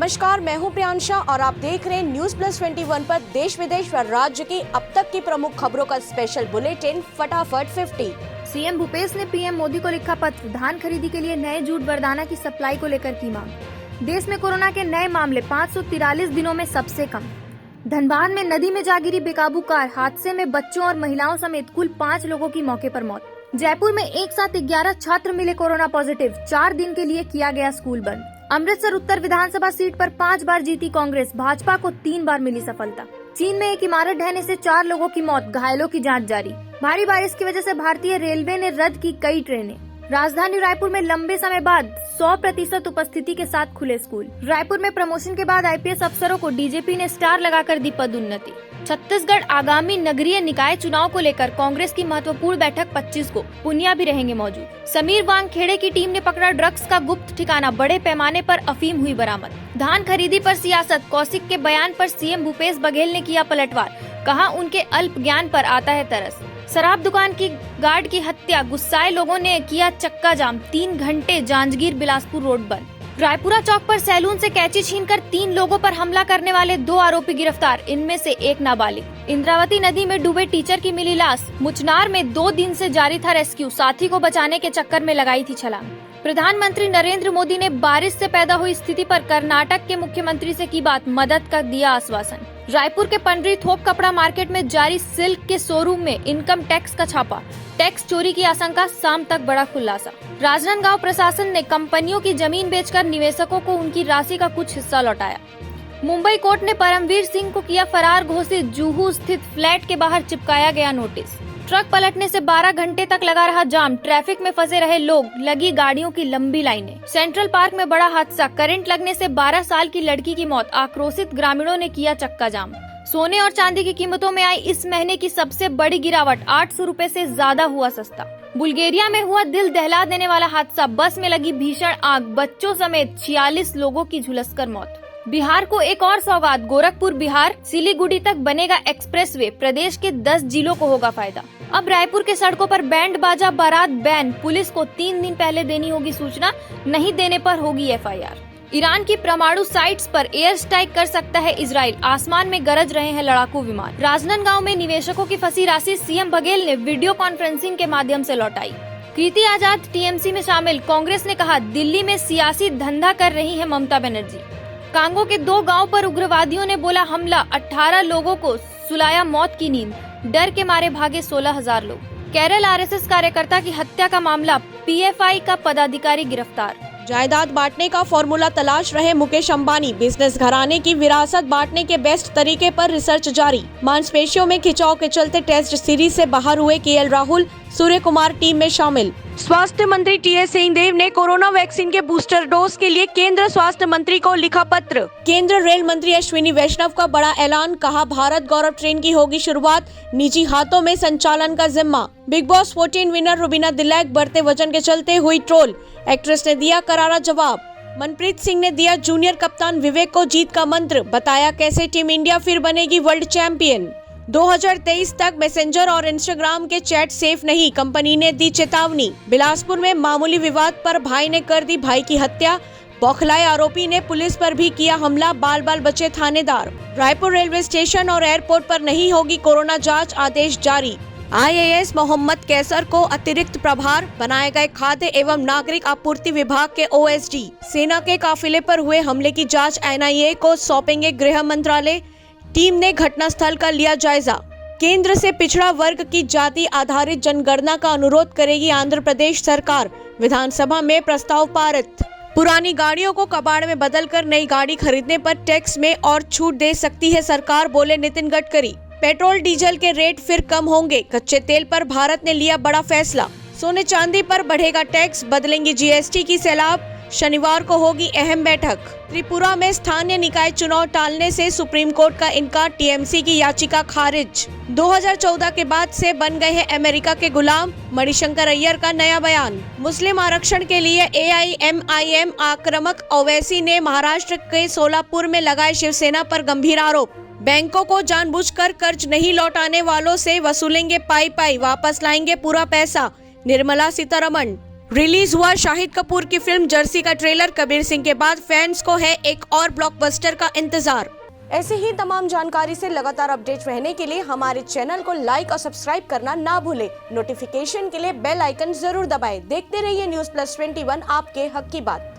नमस्कार, मैं हूं प्रियांशा और आप देख रहे हैं न्यूज प्लस 21 पर देश विदेश व राज्य की अब तक की प्रमुख खबरों का स्पेशल बुलेटिन फटाफट 50। सीएम भूपेश ने पीएम मोदी को लिखा पत्र, धान खरीदी के लिए नए जूट बरदाना की सप्लाई को लेकर की मांग। देश में कोरोना के नए मामले 543 दिनों में सबसे कम। धनबाद में नदी में जा गिरी बेकाबू कार, हादसे में बच्चों और महिलाओं समेत कुल 5 लोगों की मौके पर मौत। जयपुर में एक साथ 11 छात्र मिले कोरोना पॉजिटिव, 4 दिन के लिए किया गया स्कूल बंद। अमृतसर उत्तर विधानसभा सीट पर 5 बार जीती कांग्रेस, भाजपा को 3 बार मिली सफलता। चीन में एक इमारत ढहने से 4 लोगों की मौत, घायलों की जांच जारी। भारी बारिश की वजह से भारतीय रेलवे ने रद्द की कई ट्रेनें। राजधानी रायपुर में लंबे समय बाद 100% उपस्थिति के साथ खुले स्कूल। रायपुर में प्रमोशन के बाद आईपीएस अफसरों को डीजीपी ने स्टार लगाकर दी पदोन्नति। छत्तीसगढ़ आगामी नगरीय निकाय चुनाव को लेकर कांग्रेस की महत्वपूर्ण बैठक 25 को, पुनिया भी रहेंगे मौजूद। समीर वानखेड़े की टीम ने पकड़ा ड्रग्स का गुप्त ठिकाना, बड़े पैमाने पर अफीम हुई बरामद। धान खरीदी पर सियासत, कौशिक के बयान पर सीएम भूपेश बघेल ने किया पलटवार, कहा उनके अल्प ज्ञान पर आता है तरस। शराब दुकान की गार्ड की हत्या, गुस्साए लोगों ने किया चक्का जाम, 3 घंटे जांजगीर बिलासपुर रोड बंद। रायपुरा चौक पर सैलून से कैंची छीनकर 3 लोगों पर हमला करने वाले 2 आरोपी गिरफ्तार, इनमें से एक नाबालिग। इंद्रावती नदी में डूबे टीचर की मिली लाश, मुचनार में 2 दिन से जारी था रेस्क्यू, साथी को बचाने के चक्कर में लगाई थी छलांग। प्रधानमंत्री नरेंद्र मोदी ने बारिश से पैदा हुई स्थिति पर कर्नाटक के मुख्यमंत्री से की बात, मदद का दिया आश्वासन। रायपुर के पंडरी थोक कपड़ा मार्केट में जारी सिल्क के शोरूम में इनकम टैक्स का छापा, टैक्स चोरी की आशंका, शाम तक बड़ा खुलासा। राजनांदगांव प्रशासन ने कंपनियों की जमीन बेचकर निवेशकों को उनकी राशि का कुछ हिस्सा लौटाया। मुंबई कोर्ट ने परमवीर सिंह को किया फरार घोषित, जुहू स्थित फ्लैट के बाहर चिपकाया गया नोटिस। ट्रक पलटने से 12 घंटे तक लगा रहा जाम, ट्रैफिक में फंसे रहे लोग, लगी गाड़ियों की लंबी लाइनें। सेंट्रल पार्क में बड़ा हादसा, करंट लगने से 12 साल की लड़की की मौत, आक्रोशित ग्रामीणों ने किया चक्का जाम। सोने और चांदी की कीमतों में आई इस महीने की सबसे बड़ी गिरावट, 800 रुपए से ज्यादा हुआ सस्ता। बुल्गारिया में हुआ दिल दहला देने वाला हादसा, बस में लगी भीषण आग, बच्चों समेत 46 लोगों की झुलसकर मौत। बिहार को एक और सौगात, गोरखपुर बिहार सिलीगुड़ी तक बनेगा एक्सप्रेसवे, प्रदेश के 10 जिलों को होगा फायदा। अब रायपुर के सड़कों पर बैंड बाजा बारात बैन, पुलिस को 3 दिन पहले देनी होगी सूचना, नहीं देने पर होगी एफआईआर। ईरान की परमाणु साइट्स पर एयर स्ट्राइक कर सकता है इजराइल, आसमान में गरज रहे हैं लड़ाकू विमान। राजनांदगांव में निवेशकों की फंसी राशि सीएम बघेल ने वीडियो कॉन्फ्रेंसिंग के माध्यम से लौटाई। कृति आजाद टीएमसी में शामिल, कांग्रेस ने कहा दिल्ली में सियासी धंधा कर रही है ममता बनर्जी। कांगो के 2 गांव पर उग्रवादियों ने बोला हमला, 18 लोगों को सुलाया मौत की नींद, डर के मारे भागे 16,000 लोग। केरल आरएसएस कार्यकर्ता की हत्या का मामला, पीएफआई का पदाधिकारी गिरफ्तार। जायदाद बांटने का फॉर्मूला तलाश रहे मुकेश अंबानी, बिजनेस घराने की विरासत बांटने के बेस्ट तरीके पर रिसर्च जारी। मांसपेशियों में खिंचाव के चलते टेस्ट सीरीज से बाहर हुए केएल राहुल, सूर्य कुमार टीम में शामिल। स्वास्थ्य मंत्री टीएस सिंहदेव ने कोरोना वैक्सीन के बूस्टर डोज के लिए केंद्र स्वास्थ्य मंत्री को लिखा पत्र। केंद्र रेल मंत्री अश्विनी वैष्णव का बड़ा ऐलान, कहा भारत गौरव ट्रेन की होगी शुरुआत, निजी हाथों में संचालन का जिम्मा। Big boss 14 winner Rubina Dilaik बढ़ते वजन के चलते हुई ट्रोल, एक्ट्रेस ने दिया करारा जवाब। मनप्रीत सिंह ने दिया जूनियर कप्तान विवेक को जीत का मंत्र, बताया कैसे टीम इंडिया फिर बनेगी वर्ल्ड चैंपियन। 2023 तक मैसेंजर और इंस्टाग्राम के चैट सेफ नहीं, कंपनी ने दी चेतावनी। बिलासपुर में मामूली विवाद पर भाई ने कर दी भाई की हत्या, बौखलाए आरोपी ने पुलिस पर भी किया हमला, बाल बाल बचे थानेदार। रायपुर रेलवे स्टेशन और एयरपोर्ट पर नहीं होगी कोरोना जांच, आदेश जारी। आईएएस मोहम्मद कैसर को अतिरिक्त प्रभार बनाए गए, खाद्य एवं नागरिक आपूर्ति विभाग के ओएसडी। सेना के काफिले पर हुए हमले की जांच एनआईए को सौंपेंगे गृह मंत्रालय, टीम ने घटनास्थल का लिया जायजा। केंद्र से पिछड़ा वर्ग की जाति आधारित जनगणना का अनुरोध करेगी आंध्र प्रदेश सरकार, विधानसभा में प्रस्ताव पारित। पुरानी गाड़ियों को कबाड़ में बदलकर नई गाड़ी खरीदने पर टैक्स में और छूट दे सकती है सरकार, बोले नितिन गडकरी। पेट्रोल डीजल के रेट फिर कम होंगे, कच्चे तेल पर भारत ने लिया बड़ा फैसला। सोने चांदी पर बढ़ेगा टैक्स, बदलेंगी जीएसटी की सैलाब, शनिवार को होगी अहम बैठक। त्रिपुरा में स्थानीय निकाय चुनाव टालने से सुप्रीम कोर्ट का इनकार, टीएमसी की याचिका खारिज। 2014 के बाद से बन गए हैं अमेरिका के गुलाम, मणिशंकर अय्यर का नया बयान। मुस्लिम आरक्षण के लिए एआईएमआईएम आक्रामक, ओवैसी ने महाराष्ट्र के सोलापुर में लगाए शिवसेना पर गंभीर आरोप। बैंकों को जानबूझकर कर्ज नहीं लौटाने वालों से वसूलेंगे पाई पाई, वापस लाएंगे पूरा पैसा, निर्मला सीतारमण। रिलीज हुआ शाहिद कपूर की फिल्म जर्सी का ट्रेलर। कबीर सिंह के बाद फैंस को है एक और ब्लॉकबस्टर का इंतजार। ऐसे ही तमाम जानकारी से लगातार अपडेट रहने के लिए हमारे चैनल को लाइक और सब्सक्राइब करना ना भूलें। नोटिफिकेशन के लिए बेल आइकन जरूर दबाएं। देखते रहिए न्यूज़ प्लस 21, आपके हक की बात।